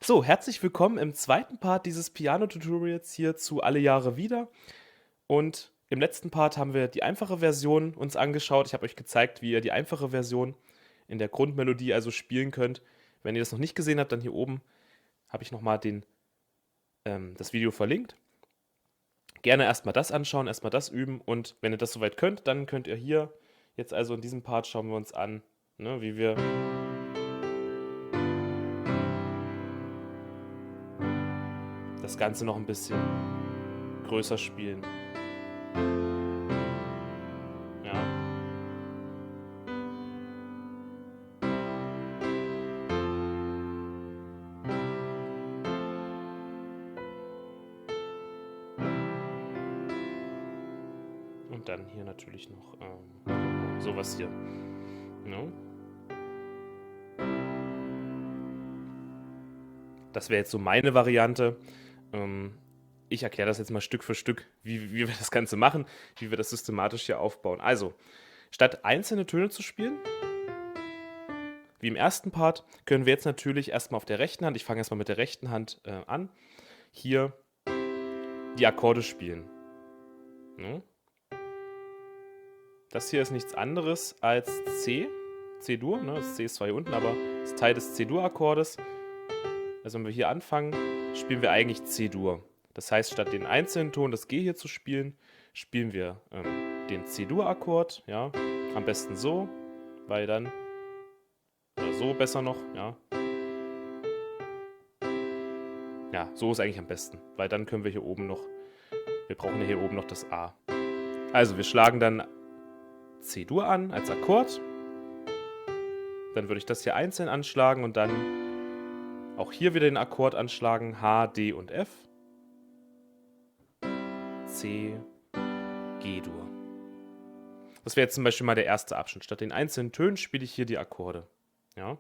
So, herzlich willkommen im zweiten Part dieses Piano-Tutorials hier zu Alle Jahre wieder. Und im letzten Part haben wir die einfache Version uns angeschaut. Ich habe euch gezeigt, wie ihr die einfache Version in der Grundmelodie also spielen könnt. Wenn ihr das noch nicht gesehen habt, dann hier oben habe ich nochmal das Video verlinkt. Gerne erstmal das anschauen, erstmal das üben. Und wenn ihr das soweit könnt, dann könnt ihr hier, jetzt also in diesem Part, schauen wir uns an, ne, wie wir das Ganze noch ein bisschen größer spielen. Ja. Und dann hier natürlich noch sowas hier. No? Das wäre jetzt so meine Variante. Ich erkläre das jetzt mal Stück für Stück, wie wir das Ganze machen, wie wir das systematisch hier aufbauen. Also, statt einzelne Töne zu spielen, wie im ersten Part, können wir jetzt natürlich erstmal auf der rechten Hand, ich fange erstmal mit der rechten Hand an, hier die Akkorde spielen. No? Das hier ist nichts anderes als C-Dur, ne? Das C ist zwar hier unten, aber das ist Teil des C-Dur-Akkordes. Also wenn wir hier anfangen, spielen wir eigentlich C-Dur. Das heißt, statt den einzelnen Ton des G hier zu spielen, spielen wir den C-Dur-Akkord, ja, am besten so, weil dann, oder so besser noch, ja. Ja, so ist eigentlich am besten, weil dann können wir hier oben noch, wir brauchen ja hier oben noch das A. Also wir schlagen dann C-Dur an als Akkord, dann würde ich das hier einzeln anschlagen und dann auch hier wieder den Akkord anschlagen, H, D und F. C, G-Dur. Das wäre jetzt zum Beispiel mal der erste Abschnitt. Statt den einzelnen Tönen spiele ich hier die Akkorde. Ja.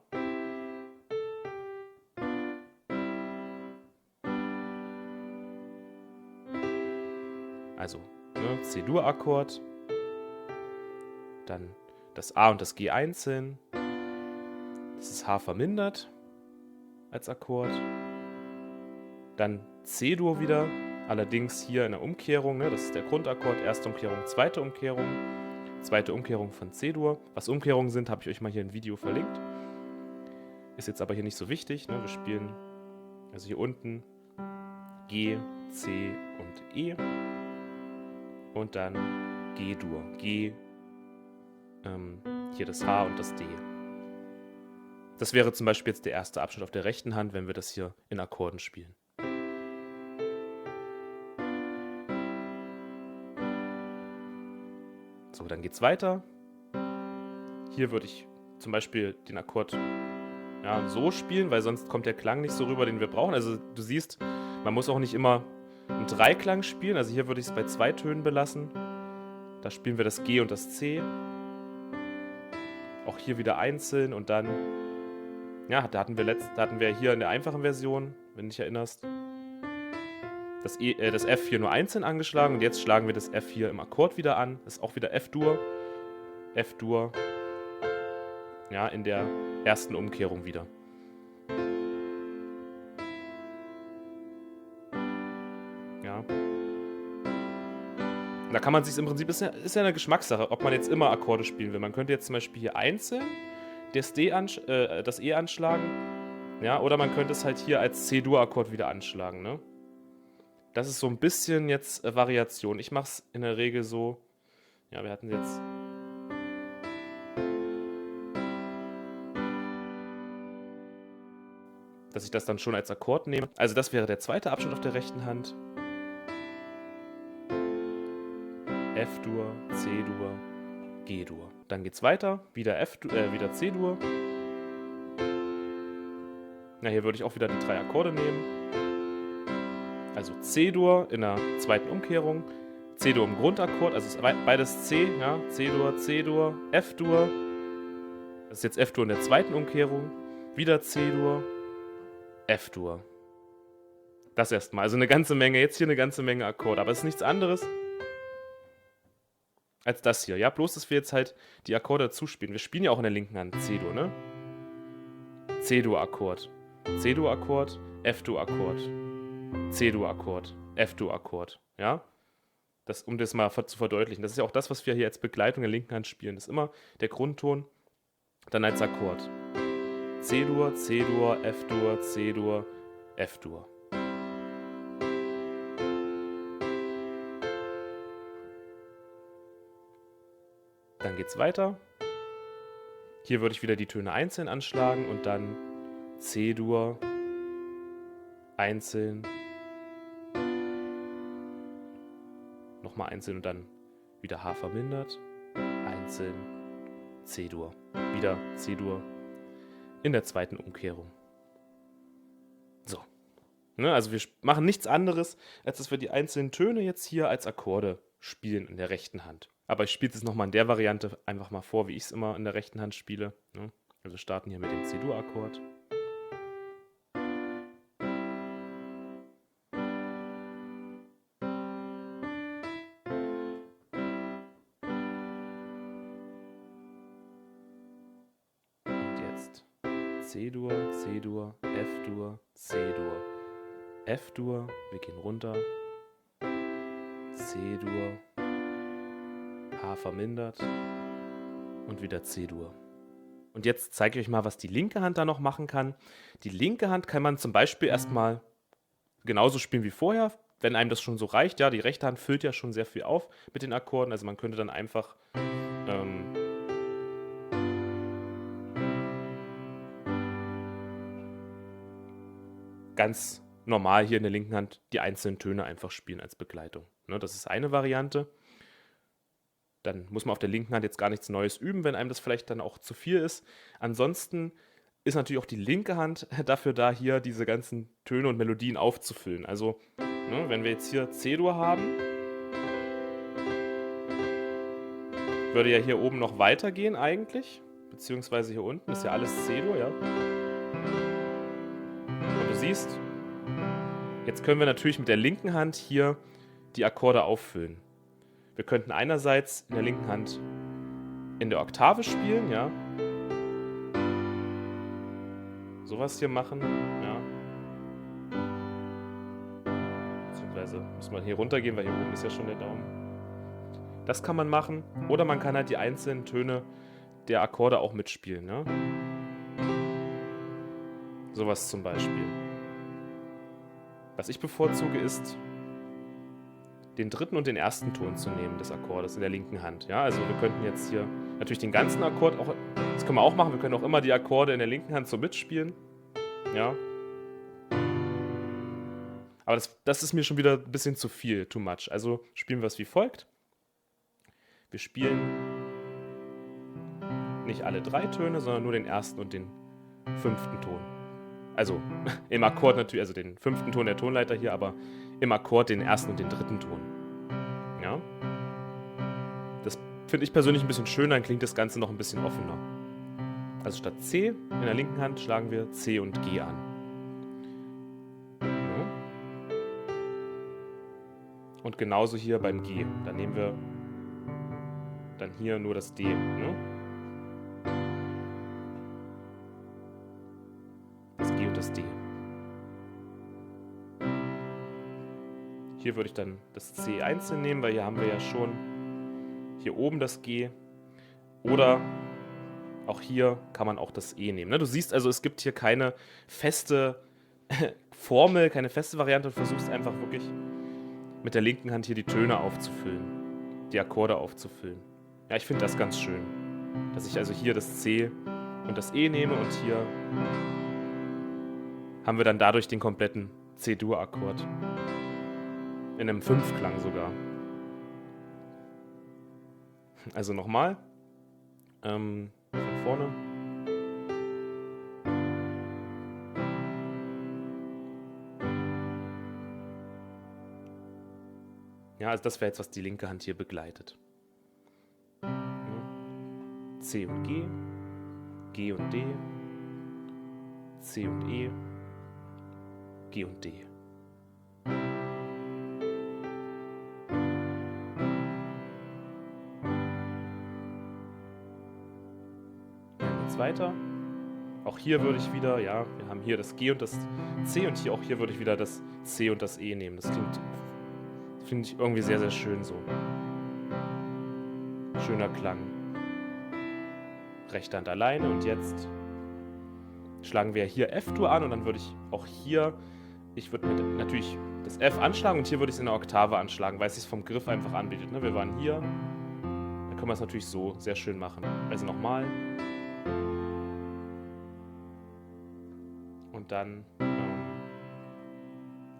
Also, ne, C-Dur-Akkord, dann das A und das G einzeln, das ist H vermindert als Akkord, dann C-Dur wieder, allerdings hier in der Umkehrung, ne, das ist der Grundakkord, erste Umkehrung, zweite Umkehrung von C-Dur. Was Umkehrungen sind, habe ich euch mal hier im Video verlinkt. Ist jetzt aber hier nicht so wichtig, ne? Wir spielen also hier unten G, C und E und dann G-Dur, G, hier das H und das D. Das wäre zum Beispiel jetzt der erste Abschnitt auf der rechten Hand, wenn wir das hier in Akkorden spielen. So, dann geht's weiter. Hier würde ich zum Beispiel den Akkord so spielen, weil sonst kommt der Klang nicht so rüber, den wir brauchen. Also du siehst, man muss auch nicht immer einen Dreiklang spielen. Also hier würde ich es bei 2 Tönen belassen. Da spielen wir das G und das C. Auch hier wieder einzeln und dann, ja, da hatten wir hier in der einfachen Version, wenn du dich erinnerst, das F hier nur einzeln angeschlagen und jetzt schlagen wir das F hier im Akkord wieder an. Das ist auch wieder F-Dur, F-Dur, ja, in der ersten Umkehrung wieder. Ja. Und da kann man sich im Prinzip, ist ja eine Geschmackssache, ob man jetzt immer Akkorde spielen will. Man könnte jetzt zum Beispiel hier einzeln das E anschlagen, ja, oder man könnte es halt hier als C-Dur-Akkord wieder anschlagen, ne? Das ist so ein bisschen jetzt Variation. Ich mache es in der Regel so, ja, wir hatten jetzt dass ich das dann schon als Akkord nehme. Also das wäre der zweite Abschnitt auf der rechten Hand. F-Dur, C-Dur, G-Dur. Dann geht's weiter, wieder wieder C-Dur. Na, hier würde ich auch wieder die 3 Akkorde nehmen. Also C-Dur in der zweiten Umkehrung, C-Dur im Grundakkord, also ist beides C, ja, C-Dur, C-Dur, F-Dur. Das ist jetzt F-Dur in der zweiten Umkehrung, wieder C-Dur, F-Dur. Das erstmal, also eine ganze Menge, jetzt hier eine ganze Menge Akkorde, aber es ist nichts anderes als das hier, ja, bloß, dass wir jetzt halt die Akkorde dazu spielen. Wir spielen ja auch in der linken Hand C-Dur, ne? C-Dur-Akkord, F-Dur-Akkord, C-Dur-Akkord, F-Dur-Akkord, ja? Um das mal zu verdeutlichen. Das ist ja auch das, was wir hier als Begleitung in der linken Hand spielen. Das ist immer der Grundton, dann als Akkord. C-Dur, C-Dur, F-Dur, C-Dur, F-Dur. Dann geht's weiter. Hier würde ich wieder die Töne einzeln anschlagen und dann C-Dur, einzeln, nochmal einzeln und dann wieder H vermindert, einzeln, C-Dur, wieder C-Dur in der zweiten Umkehrung. So. Ne, also wir machen nichts anderes, als dass wir die einzelnen Töne jetzt hier als Akkorde spielen in der rechten Hand. Aber ich spiele es nochmal in der Variante einfach mal vor, wie ich es immer in der rechten Hand spiele. Ne? Also wir starten hier mit dem C-Dur-Akkord. Und jetzt C-Dur, C-Dur, F-Dur, C-Dur, F-Dur, wir gehen runter, C-Dur, H vermindert und wieder C-Dur. Und jetzt zeige ich euch mal, was die linke Hand da noch machen kann. Die linke Hand kann man zum Beispiel erstmal genauso spielen wie vorher, wenn einem das schon so reicht. Ja, die rechte Hand füllt ja schon sehr viel auf mit den Akkorden, also man könnte dann einfach ganz normal hier in der linken Hand die einzelnen Töne einfach spielen als Begleitung. Ne, das ist eine Variante. Dann muss man auf der linken Hand jetzt gar nichts Neues üben, wenn einem das vielleicht dann auch zu viel ist. Ansonsten ist natürlich auch die linke Hand dafür da, hier diese ganzen Töne und Melodien aufzufüllen. Also, ne, wenn wir jetzt hier C-Dur haben, würde ja hier oben noch weitergehen eigentlich, beziehungsweise hier unten ist ja alles C-Dur, ja. Und du siehst, jetzt können wir natürlich mit der linken Hand hier die Akkorde auffüllen. Wir könnten einerseits in der linken Hand in der Oktave spielen, ja. Sowas hier machen, ja. Beziehungsweise muss man hier runtergehen, weil hier oben ist ja schon der Daumen. Das kann man machen. Oder man kann halt die einzelnen Töne der Akkorde auch mitspielen, ne? Sowas zum Beispiel. Was ich bevorzuge ist, den dritten und den ersten Ton zu nehmen des Akkordes in der linken Hand. Ja, also wir könnten jetzt hier natürlich den ganzen Akkord auch, das können wir auch machen, wir können auch immer die Akkorde in der linken Hand so mitspielen. Ja. Aber das ist mir schon wieder ein bisschen zu viel, too much. Also spielen wir es wie folgt. Wir spielen nicht alle 3 Töne, sondern nur den ersten und den 5. Ton. Also im Akkord natürlich, also den 5. Ton der Tonleiter hier, aber im Akkord den ersten und den 3. Ton. Ja? Das finde ich persönlich ein bisschen schöner, dann klingt das Ganze noch ein bisschen offener. Also statt C in der linken Hand schlagen wir C und G an. Ja? Und genauso hier beim G. Da nehmen wir dann hier nur das D. Ne? Das G und das D. Hier würde ich dann das C einzeln nehmen, weil hier haben wir ja schon hier oben das G. Oder auch hier kann man auch das E nehmen. Ne? Du siehst also, es gibt hier keine feste Formel, keine feste Variante. Du versuchst einfach wirklich mit der linken Hand hier die Töne aufzufüllen, die Akkorde aufzufüllen. Ja, ich finde das ganz schön, dass ich also hier das C und das E nehme und hier haben wir dann dadurch den kompletten C-Dur-Akkord. In einem 5-Klang sogar. Also nochmal. Von vorne. Ja, also das wäre jetzt, was die linke Hand hier begleitet. C und G, G und D, C und E, G und D. Dann geht's weiter Auch hier würde ich wieder, ja, wir haben hier das G und das C und auch hier würde ich wieder das C und das E nehmen. Das klingt, finde ich irgendwie sehr, sehr schön so. Schöner Klang. Rechte Hand alleine und jetzt schlagen wir hier F-Dur an und dann würde ich auch hier, ich würde natürlich das F anschlagen und hier würde ich es in der Oktave anschlagen, weil es sich vom Griff einfach anbietet. Ne? Wir waren hier, dann können wir es natürlich so sehr schön machen. Also nochmal. Und dann,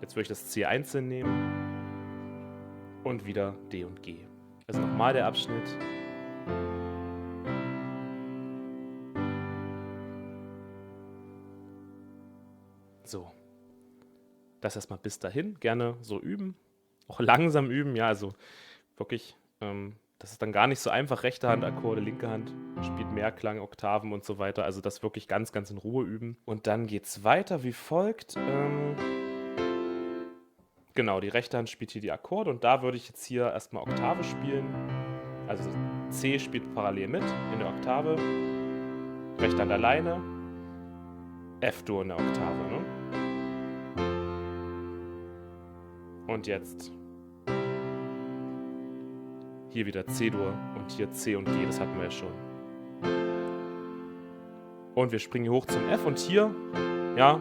jetzt würde ich das C einzeln nehmen und wieder D und G. Also nochmal der Abschnitt. So. Das erstmal bis dahin. Gerne so üben. Auch langsam üben, ja, also wirklich, das ist dann gar nicht so einfach. Rechte Hand Akkorde, linke Hand spielt Mehrklang, Oktaven und so weiter. Also das wirklich ganz, ganz in Ruhe üben. Und dann geht es weiter wie folgt. Genau, die rechte Hand spielt hier die Akkorde und da würde ich jetzt hier erstmal Oktave spielen. Also C spielt parallel mit in der Oktave. Rechte Hand alleine. F-Dur in der Oktave, ne? Und jetzt hier wieder C-Dur und hier C und G, das hatten wir ja schon. Und wir springen hier hoch zum F und hier, ja,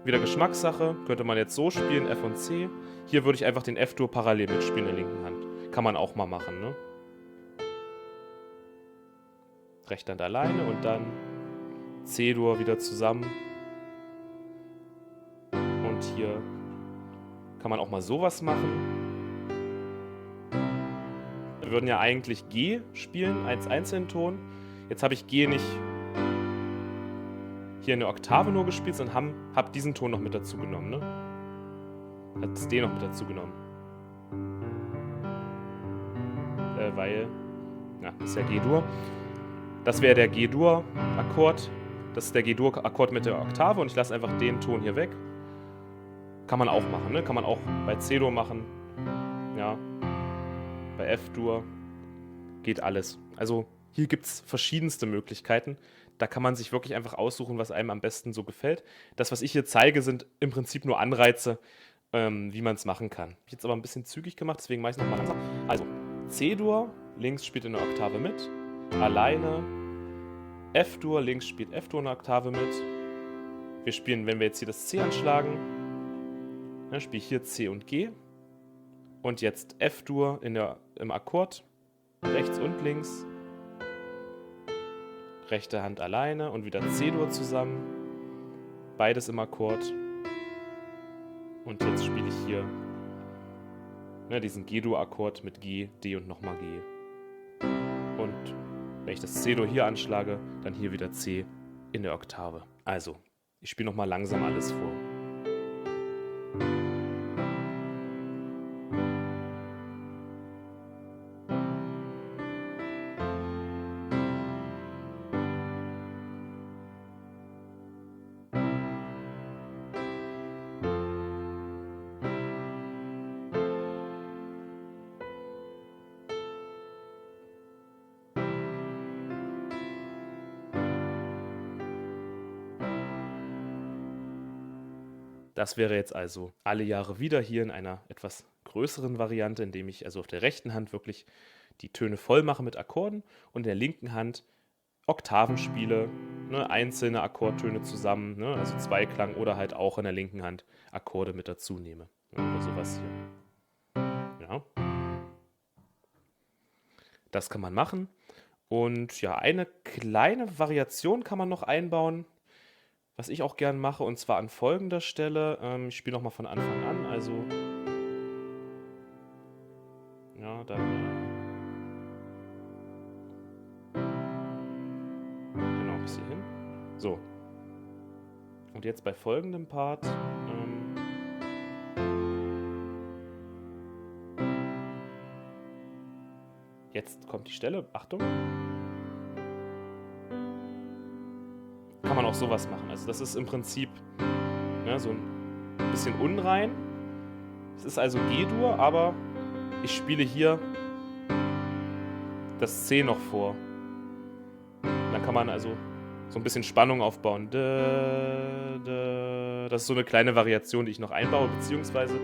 wieder Geschmackssache, könnte man jetzt so spielen, F und C. Hier würde ich einfach den F-Dur parallel mitspielen in der linken Hand. Kann man auch mal machen, ne? Rechte Hand alleine und dann C-Dur wieder zusammen. Und hier kann man auch mal sowas machen. Wir würden ja eigentlich G spielen als einzelnen Ton. Jetzt habe ich G nicht hier in der Oktave nur gespielt, sondern habe diesen Ton noch mit dazu genommen. Ne? Hat das D noch mit dazu genommen. Weil, ja, das ist ja G-Dur. Das wäre der G-Dur-Akkord. Das ist der G-Dur-Akkord mit der Oktave und ich lasse einfach den Ton hier weg. Kann man auch machen, ne? Kann man auch bei C-Dur machen. Ja. Bei F-Dur. Geht alles. Also hier gibt es verschiedenste Möglichkeiten. Da kann man sich wirklich einfach aussuchen, was einem am besten so gefällt. Das, was ich hier zeige, sind im Prinzip nur Anreize, wie man es machen kann. Ich habe jetzt aber ein bisschen zügig gemacht, deswegen mache ich es nochmal langsam. Also C-Dur, links spielt in der Oktave mit. Alleine. F-Dur, links spielt F-Dur in der Oktave mit. Wir spielen, wenn wir jetzt hier das C anschlagen, dann spiele ich hier C und G. Und jetzt F-Dur im Akkord. Rechts und links. Rechte Hand alleine und wieder C-Dur zusammen. Beides im Akkord. Und jetzt spiele ich hier diesen G-Dur-Akkord mit G, D und nochmal G. Und wenn ich das C-Dur hier anschlage, dann hier wieder C in der Oktave. Also, ich spiele nochmal langsam alles vor. Das wäre jetzt also alle Jahre wieder hier in einer etwas größeren Variante, indem ich also auf der rechten Hand wirklich die Töne voll mache mit Akkorden und in der linken Hand Oktaven spiele, einzelne Akkordtöne zusammen, also Zweiklang oder halt auch in der linken Hand Akkorde mit dazu nehme. Oder sowas hier. Ja. Das kann man machen. Und ja, eine kleine Variation kann man noch einbauen, was ich auch gern mache, und zwar an folgender Stelle. Ich spiele nochmal von Anfang an, also ja, dann genau bis hierhin. So. Und jetzt bei folgendem Part jetzt kommt die Stelle, Achtung. Kann man auch sowas machen. Also das ist im Prinzip so ein bisschen unrein. Es ist also G-Dur, aber ich spiele hier das C noch vor. Dann kann man also so ein bisschen Spannung aufbauen. Das ist so eine kleine Variation, die ich noch einbaue, beziehungsweise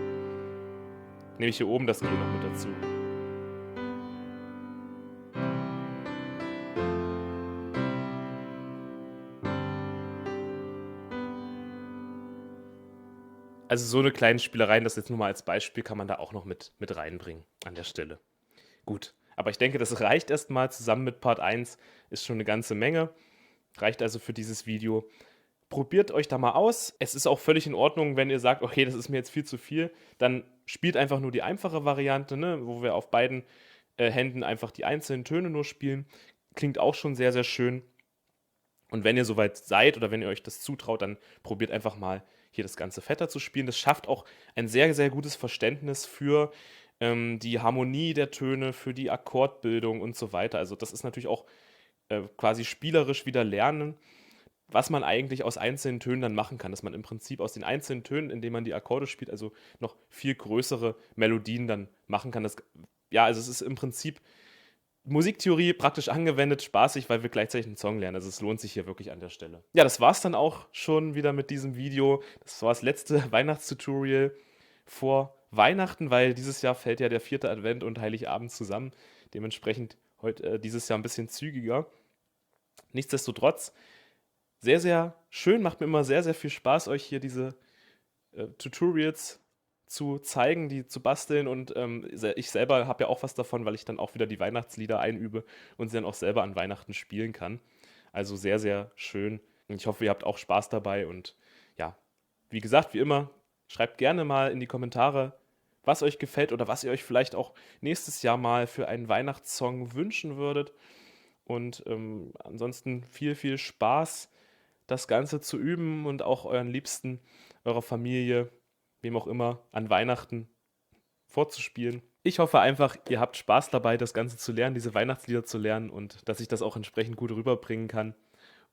nehme ich hier oben das G noch mit dazu. Also so eine kleine Spielereien, das jetzt nur mal als Beispiel, kann man da auch noch mit reinbringen an der Stelle. Gut, aber ich denke, das reicht erstmal. Zusammen mit Part 1 ist schon eine ganze Menge. Reicht also für dieses Video. Probiert euch da mal aus. Es ist auch völlig in Ordnung, wenn ihr sagt, okay, das ist mir jetzt viel zu viel. Dann spielt einfach nur die einfache Variante, ne, wo wir auf beiden Händen einfach die einzelnen Töne nur spielen. Klingt auch schon sehr, sehr schön. Und wenn ihr soweit seid oder wenn ihr euch das zutraut, dann probiert einfach mal hier das Ganze fetter zu spielen. Das schafft auch ein sehr, sehr gutes Verständnis für die Harmonie der Töne, für die Akkordbildung und so weiter. Also das ist natürlich auch quasi spielerisch wieder lernen, was man eigentlich aus einzelnen Tönen dann machen kann. Dass man im Prinzip aus den einzelnen Tönen, indem man die Akkorde spielt, also noch viel größere Melodien dann machen kann. Ja, also es ist im Prinzip Musiktheorie praktisch angewendet, spaßig, weil wir gleichzeitig einen Song lernen. Also es lohnt sich hier wirklich an der Stelle. Ja, das war's dann auch schon wieder mit diesem Video. Das war das letzte Weihnachtstutorial vor Weihnachten, weil dieses Jahr fällt ja der 4. Advent und Heiligabend zusammen. Dementsprechend heute dieses Jahr ein bisschen zügiger. Nichtsdestotrotz, sehr, sehr schön, macht mir immer sehr, sehr viel Spaß, euch hier diese Tutorials zu zeigen, die zu basteln, und ich selber habe ja auch was davon, weil ich dann auch wieder die Weihnachtslieder einübe und sie dann auch selber an Weihnachten spielen kann. Also sehr, sehr schön. Und ich hoffe, ihr habt auch Spaß dabei und ja, wie gesagt, wie immer, schreibt gerne mal in die Kommentare, was euch gefällt oder was ihr euch vielleicht auch nächstes Jahr mal für einen Weihnachtssong wünschen würdet. Und ansonsten viel, viel Spaß, das Ganze zu üben und auch euren Liebsten, eurer Familie, wem auch immer, an Weihnachten vorzuspielen. Ich hoffe einfach, ihr habt Spaß dabei, das Ganze zu lernen, diese Weihnachtslieder zu lernen, und dass ich das auch entsprechend gut rüberbringen kann,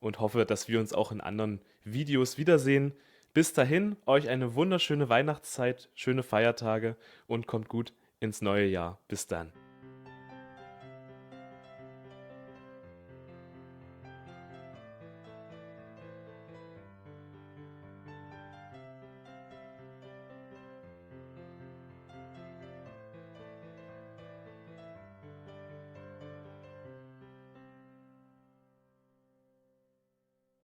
und hoffe, dass wir uns auch in anderen Videos wiedersehen. Bis dahin, euch eine wunderschöne Weihnachtszeit, schöne Feiertage und kommt gut ins neue Jahr. Bis dann.